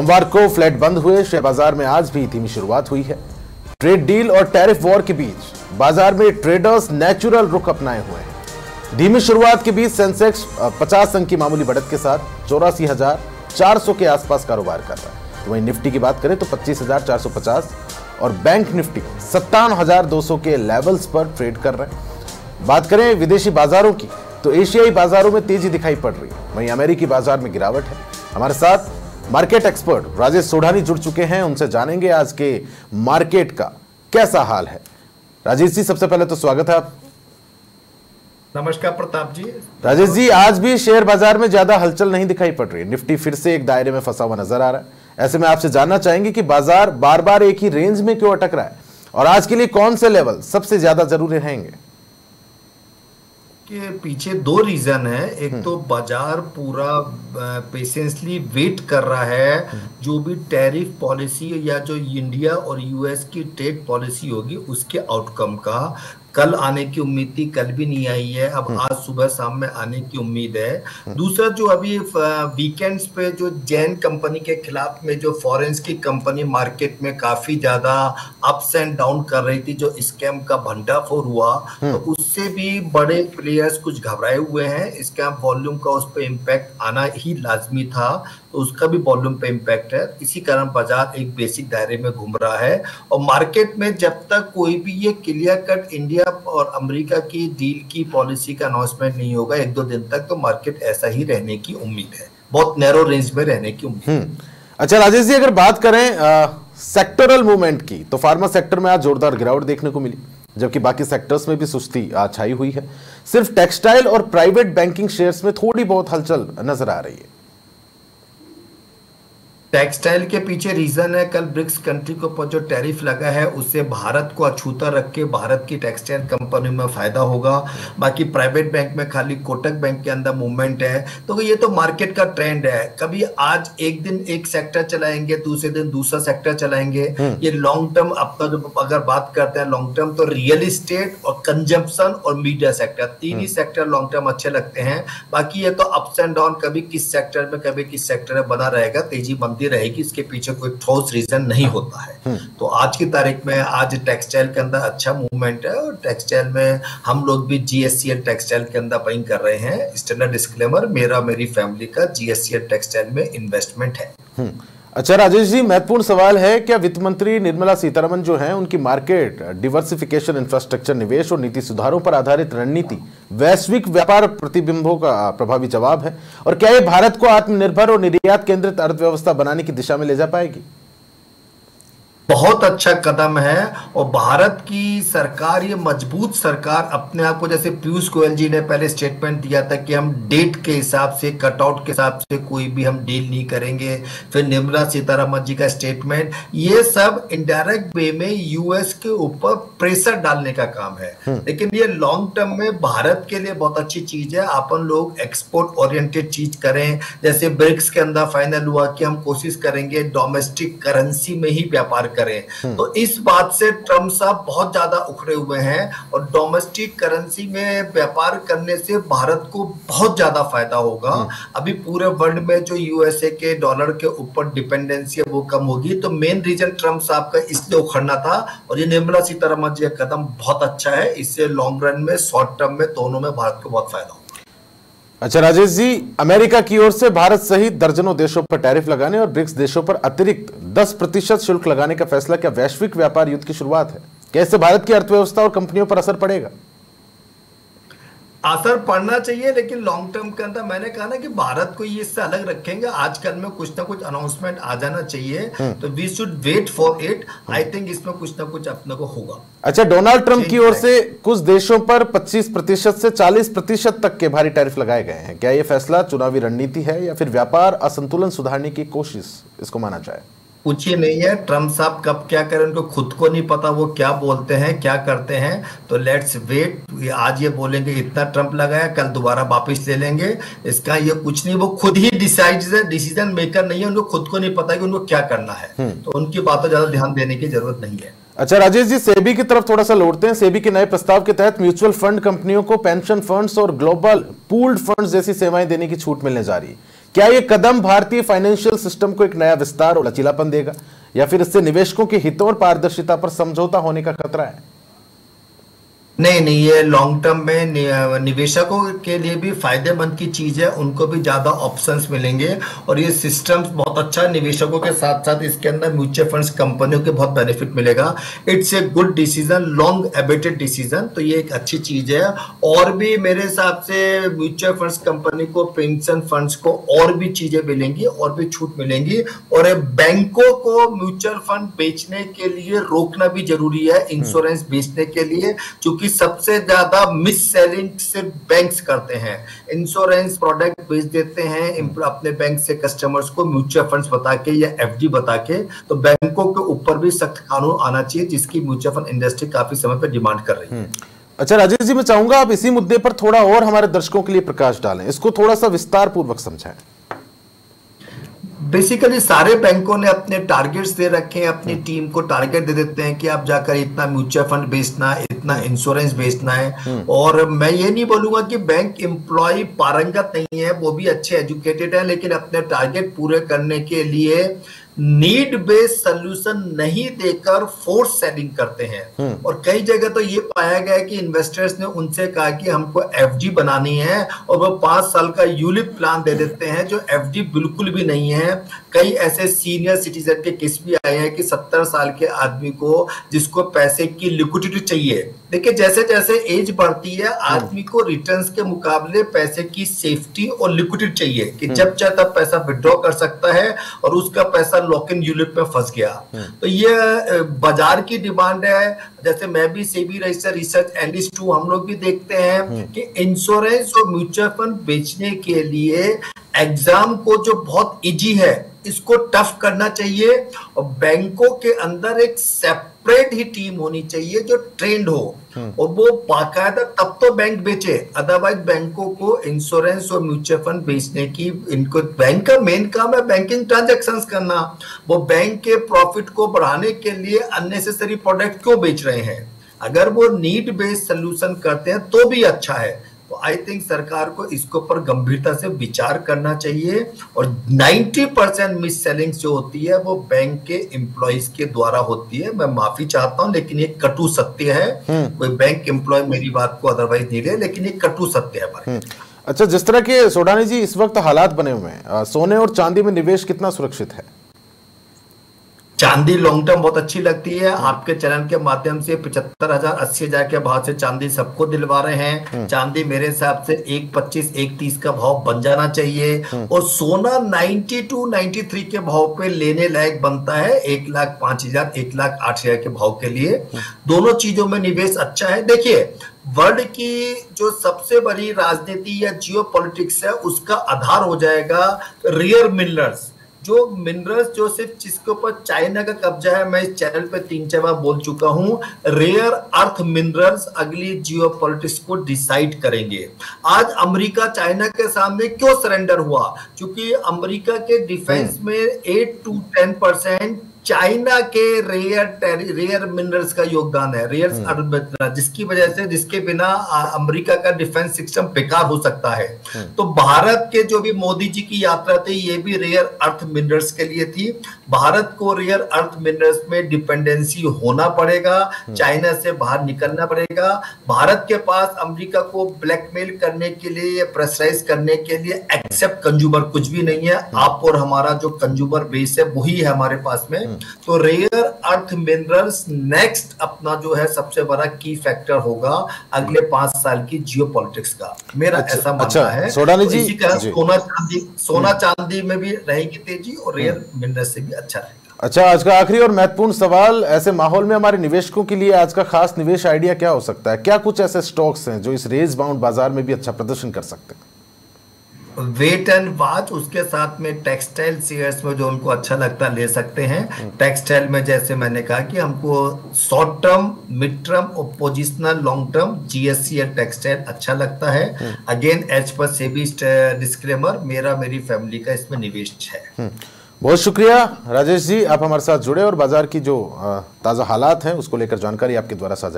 सोमवार को फ्लैट बंद हुए शेयर बाजार में आज भी धीमी शुरुआत हुई है। ट्रेड डील और टैरिफ वॉर के बीच बाजार में ट्रेडर्स नेचुरल रुख अपनाए हुए हैं। धीमी शुरुआत के बीच सेंसेक्स 50 अंक की मामूली बढ़त के साथ 84,400 के आसपास कारोबार कर रहा है। तो वहीं निफ्टी की बात करें तो 25,450 और बैंक निफ्टी 57,200 के लेवल्स पर ट्रेड कर रहे हैं। बात करें विदेशी बाजारों की तो एशियाई बाजारों में तेजी दिखाई पड़ रही है, वहीं अमेरिकी बाजार में गिरावट है। हमारे साथ मार्केट एक्सपर्ट राजेश सोढ़ानी जुड़ चुके हैं, उनसे जानेंगे आज के मार्केट का कैसा हाल है। राजेश जी, सबसे पहले तो स्वागत है आप। नमस्कार प्रताप जी। राजेश जी, आज भी शेयर बाजार में ज्यादा हलचल नहीं दिखाई पड़ रही है, निफ्टी फिर से एक दायरे में फंसा हुआ नजर आ रहा है। ऐसे में आपसे जानना चाहेंगे कि बाजार बार बार एक ही रेंज में क्यों अटक रहा है और आज के लिए कौन से लेवल सबसे ज्यादा जरूरी रहेंगे? के पीछे दो रीजन है। एक तो बाजार पूरा पेशेंसली वेट कर रहा है जो भी टैरिफ पॉलिसी या जो इंडिया और यूएस की ट्रेड पॉलिसी होगी उसके आउटकम का। कल आने की उम्मीद थी, कल भी नहीं आई है, अब आज सुबह शाम में आने की उम्मीद है। दूसरा जो अभी वीकेंड्स पे जो जैन कंपनी के खिलाफ में जो फॉरेंस की कंपनी मार्केट में काफी ज्यादा अप्स एंड डाउन कर रही थी, जो स्कैम का भंडाफोड़ हुआ, तो उससे भी बड़े प्लेयर्स कुछ घबराए हुए हैं। स्कैम वॉल्यूम का उस पर इम्पैक्ट आना ही लाजमी था, तो उसका भी वॉल्यूम पे इम्पैक्ट है। इसी कारण बाजार एक बेसिक दायरे में घूम रहा है और मार्केट में जब तक कोई भी ये क्लियर कट इंडिया और अमेरिका की डील की पॉलिसी का अनाउंसमेंट नहीं होगा एक दो दिन तक, तो मार्केट ऐसा ही रहने की उम्मीद है, बहुत नैरो रेंज में रहने की उम्मीद। अच्छा राजेश जी, अगर बात करें सेक्टरल मूवमेंट की तो फार्मा सेक्टर में आज जोरदार गिरावट देखने को मिली, जबकि बाकी सेक्टर्स में भी सुस्ती छाई हुई है। सिर्फ टेक्सटाइल और प्राइवेट बैंकिंग शेयर्स में थोड़ी बहुत हलचल नजर आ रही है। टेक्सटाइल के पीछे रीजन है, कल ब्रिक्स कंट्री के ऊपर जो टैरिफ लगा है उससे भारत को अछूता रख के भारत की टेक्सटाइल कंपनी में फायदा होगा। बाकी प्राइवेट बैंक में खाली कोटक बैंक के अंदर मूवमेंट है, तो ये तो मार्केट का ट्रेंड है। कभी आज एक दिन एक सेक्टर चलाएंगे, दूसरे दिन दूसरा सेक्टर चलाएंगे। ये लॉन्ग टर्म अपना जो अगर बात करते हैं लॉन्ग टर्म, तो रियल इस्टेट और कंजम्पशन और मीडिया सेक्टर, तीन ही सेक्टर लॉन्ग टर्म अच्छे लगते हैं। बाकी ये तो अप्स एंड डाउन, कभी किस सेक्टर में कभी किस सेक्टर में बना रहेगा, तेजी बनती रहेगी, इसके पीछे कोई ठोस रीजन नहीं होता है। तो आज की तारीख में आज टेक्सटाइल के अंदर अच्छा मूवमेंट है और टेक्सटाइल में हम लोग भी जीएससीएल टेक्सटाइल के अंदर बाइंग कर रहे हैं। स्टैंडर्ड डिस्क्लेमर, मेरा मेरी फैमिली का जीएससीएल टेक्सटाइल में इन्वेस्टमेंट है। अच्छा राजेश जी, महत्वपूर्ण सवाल है, क्या वित्त मंत्री निर्मला सीतारमण जो हैं उनकी मार्केट डिवर्सिफिकेशन, इंफ्रास्ट्रक्चर निवेश और नीति सुधारों पर आधारित रणनीति वैश्विक व्यापार प्रतिबिंबों का प्रभावी जवाब है? और क्या ये भारत को आत्मनिर्भर और निर्यात केंद्रित अर्थव्यवस्था बनाने की दिशा में ले जा पाएगी? बहुत अच्छा कदम है और भारत की सरकार, ये मजबूत सरकार अपने आप को, जैसे पीयूष गोयल जी ने पहले स्टेटमेंट दिया था कि हम डेट के हिसाब से, कटआउट के हिसाब से कोई भी हम डील नहीं करेंगे। फिर निर्मला सीतारमण जी का स्टेटमेंट, ये सब इनडायरेक्ट वे में यूएस के ऊपर प्रेशर डालने का काम है। लेकिन ये लॉन्ग टर्म में भारत के लिए बहुत अच्छी चीज है। अपन लोग एक्सपोर्ट ओरिएंटेड चीज करें, जैसे ब्रिक्स के अंदर फाइनल हुआ कि हम कोशिश करेंगे डोमेस्टिक करेंसी में ही व्यापार करें। तो इस बात से ट्रम्प साहब बहुत ज्यादा उखड़े हुए हैं और डोमेस्टिक करेंसी में व्यापार करने से भारत को बहुत ज्यादा फायदा होगा। अभी पूरे वर्ल्ड में जो यूएसए के डॉलर के ऊपर डिपेंडेंसी है वो कम होगी, तो मेन रीजन ट्रम्प साहब का इसलिए उखड़ना था। और ये निर्मला सीतारमण जी का कदम बहुत अच्छा है, इससे लॉन्ग रन में, शॉर्ट टर्म में, दोनों में भारत को बहुत फायदा होगा। अच्छा राजेश जी, अमेरिका की ओर से भारत सहित दर्जनों देशों पर टैरिफ लगाने और ब्रिक्स देशों पर अतिरिक्त 10% शुल्क लगाने का फैसला क्या वैश्विक व्यापार युद्ध की शुरुआत है? कैसे भारत की अर्थव्यवस्था और कंपनियों पर असर पड़ेगा? असर पड़ना चाहिए, लेकिन लॉन्ग टर्म के अंदर मैंने कहा ना कि भारत को ये इससे अलग रखेंगे। आजकल में कुछ ना कुछ अनाउंसमेंट आ जाना चाहिए, तो we should wait for it. I think इसमें कुछ ना कुछ अपने को होगा। अच्छा, डोनाल्ड ट्रंप की ओर से कुछ देशों पर 25% से 40% तक के भारी टैरिफ लगाए गए हैं। क्या यह फैसला चुनावी रणनीति है या फिर व्यापार असंतुलन सुधारने की कोशिश इसको माना जाए? कुछ ही नहीं है। ट्रम्प साहब कब क्या करें उनको खुद को नहीं पता, वो क्या बोलते हैं क्या करते हैं। तो लेट्स वेट। आज ये बोलेंगे इतना ट्रम्प लगाया, कल दोबारा वापस ले लेंगे, इसका ये कुछ नहीं। वो खुद ही डिसीजन मेकर नहीं है, उनको खुद को नहीं पता कि उनको क्या करना है, तो उनकी बातों ज्यादा ध्यान देने की जरूरत नहीं है। अच्छा राजेश जी, सेबी की तरफ थोड़ा सा लौटते हैं। सेबी के नए प्रस्ताव के तहत म्यूचुअल फंड कंपनियों को पेंशन फंड्स और ग्लोबल पूल्ड फंड्स जैसी सेवाएं देने की छूट मिलने जा रही है। क्या ये कदम भारतीय फाइनेंशियल सिस्टम को एक नया विस्तार और लचीलापन देगा, या फिर इससे निवेशकों के हितों और पारदर्शिता पर समझौता होने का खतरा है? नहीं नहीं, ये लॉन्ग टर्म में निवेशकों के लिए भी फायदेमंद की चीज है, उनको भी ज्यादा ऑप्शंस मिलेंगे और ये सिस्टम्स बहुत अच्छा है। निवेशकों के साथ साथ इसके अंदर म्यूचुअल फंड्स कंपनियों के बहुत बेनिफिट मिलेगा। It's a good decision, long awaited decision, तो ये एक अच्छी चीज है। और भी मेरे हिसाब से म्यूचुअल फंड्स कंपनी को, पेंशन फंड्स को और भी चीजें मिलेंगी और भी छूट मिलेंगी। और बैंकों को म्यूचुअल फंड बेचने के लिए रोकना भी जरूरी है, इंश्योरेंस बेचने के लिए, क्योंकि सबसे ज्यादा मिस सेलिंग सिर्फ बैंक्स करते हैं। इंश्योरेंस प्रोडक्ट बेच देते हैं अपने बैंक से कस्टमर्स को म्यूचुअल फंड्स बता के या एफडी बता के। तो बैंकों के ऊपर भी सख्त कानून आना चाहिए, जिसकी म्यूचुअल फंड इंडस्ट्री काफी समय पर डिमांड कर रही है। अच्छा राजेश जी, मैं चाहूंगा आप इसी मुद्दे पर थोड़ा और हमारे दर्शकों के लिए प्रकाश डालें, इसको थोड़ा सा विस्तार पूर्वक समझाएं। बेसिकली सारे बैंकों ने अपने टारगेट्स दे रखे हैं, अपनी टीम को टारगेट दे देते हैं कि आप जाकर इतना म्यूचुअल फंड बेचना है, इतना इंश्योरेंस बेचना है। और मैं ये नहीं बोलूंगा कि बैंक एम्प्लॉय पारंगत नहीं है, वो भी अच्छे एजुकेटेड है, लेकिन अपने टारगेट पूरे करने के लिए नीड बेस्ड सोल्यूशन नहीं देकर फोर्स सेलिंग करते हैं। और कई जगह तो ये पाया गया है कि इन्वेस्टर्स ने उनसे कहा कि हमको एफडी बनानी है और वो 5 साल का यूलिप प्लान दे देते हैं, जो एफडी बिल्कुल भी नहीं है। कई ऐसे सीनियर सिटीजन के केस भी आए हैं कि 70 साल के आदमी को, जिसको पैसे की लिक्विडिटी चाहिए, देखिए जैसे जैसे एज बढ़ती है आदमी को रिटर्न्स के मुकाबले पैसे की सेफ्टी और लिक्विडिटी चाहिए कि जब चाहे तब पैसा विड्रॉ कर सकता है, और उसका पैसा लॉक इन यूलिप में फंस गया। तो ये बाजार की डिमांड है। जैसे मैं भी सेबी रजिस्टर्ड रिसर्च एनालिस्ट हूं, हम लोग भी देखते हैं कि इंश्योरेंस और म्यूचुअल फंड बेचने के लिए एग्जाम को जो बहुत इजी है, इसको टफ करना चाहिए। और बैंकों के अंदर एक सेपरेट ही टीम होनी चाहिए जो ट्रेंड हो, और वो बाकायदा तब तो बैंक बेचे। अदरवाइज बैंकों को इंश्योरेंस और म्यूचुअल फंड बेचने की, इनको बैंक का मेन काम है बैंकिंग ट्रांजैक्शंस करना। वो बैंक के प्रॉफिट को बढ़ाने के लिए अननेसेसरी प्रोडक्ट क्यों बेच रहे हैं? अगर वो नीड बेस्ड सोल्यूशन करते हैं तो भी अच्छा है। तो आई थिंक सरकार को इसके ऊपर गंभीरता से विचार करना चाहिए। और 90% मिस सेलिंग जो होती है वो बैंक के एम्प्लॉइज के द्वारा होती है। मैं माफी चाहता हूं, लेकिन ये कटु सत्य है। कोई बैंक एम्प्लॉय मेरी बात को अदरवाइज नहीं ले, लेकिन ये कटु सत्य है हमारे। अच्छा, जिस तरह के सोडानी जी इस वक्त हालात बने हुए हैं, सोने और चांदी में निवेश कितना सुरक्षित है? चांदी लॉन्ग टर्म बहुत अच्छी लगती है। आपके चैनल के माध्यम से 75,000 80,000 के भाव से चांदी सबको दिलवा रहे हैं। चांदी मेरे हिसाब से 125 130 का भाव बन जाना चाहिए, और सोना 92 93 के भाव पे लेने लायक बनता है, 1,05,000 1,08,000 के भाव के लिए। दोनों चीजों में निवेश अच्छा है। देखिए, वर्ल्ड की जो सबसे बड़ी राजनीति या जियो पॉलिटिक्स है, उसका आधार हो जाएगा रेयर मिनरल्स। जो मिनरल्स जो सिर्फ जिसके ऊपर चाइना का कब्जा है, मैं इस चैनल पे 3-4 बार बोल चुका हूं, रेयर अर्थ मिनरल्स अगली जियो पॉलिटिक्स को डिसाइड करेंगे। आज अमेरिका चाइना के सामने क्यों सरेंडर हुआ? क्योंकि अमेरिका के डिफेंस में 8 to 10% चाइना के रेयर मिनरल्स का योगदान है, रेयर, जिसकी वजह से, जिसके बिना अमेरिका का डिफेंस सिस्टम बेकार हो सकता है। तो भारत के जो भी मोदी जी की यात्रा थी, ये भी रेयर अर्थ मिनरल्स के लिए थी। भारत को रेयर अर्थ मिनरल्स में डिपेंडेंसी होना पड़ेगा, चाइना से बाहर निकलना पड़ेगा। भारत के पास अमेरिका को ब्लैकमेल करने के लिए या प्रेशराइज करने के लिए एक्सेप्ट कंज्यूमर कुछ भी नहीं है। आप और हमारा जो कंज्यूमर बेस है वही है हमारे पास में। तो रेयर अर्थ मिनरल्स नेक्स्ट अपना जो है सबसे बड़ा की फैक्टर होगा अगले 5 साल की जियो पॉलिटिक्स का, मेरा ऐसा मानना है। सोडानी जी, इसी तरह सोना चांदी में भी रहेगी तेजी, और रेयर मिनरल से भी अच्छा रहेगा। अच्छा, आज का आखिरी और महत्वपूर्ण सवाल, ऐसे माहौल में हमारे निवेशकों के लिए आज का खास निवेश आइडिया क्या हो सकता है? क्या कुछ ऐसे स्टॉक्स हैं जो इस रेंज बाउंड बाजार में भी अच्छा प्रदर्शन कर सकते हैं? वेट एंड वॉच, उसके साथ में टेक्सटाइल शेयर्स में जो उनको अच्छा लगता है ले सकते हैं। टेक्सटाइल में जैसे मैंने कहा कि हमको शॉर्ट टर्म, मिड टर्म और पोजिशनल लॉन्ग टर्म जीएससी या टेक्सटाइल अच्छा लगता है। Again as per SEBI disclaimer, मेरी फैमिली का इसमें निवेश है। बहुत शुक्रिया राजेश जी, आप हमारे साथ जुड़े और बाजार की जो ताज़ा हालात हैं उसको लेकर जानकारी आपके द्वारा साझा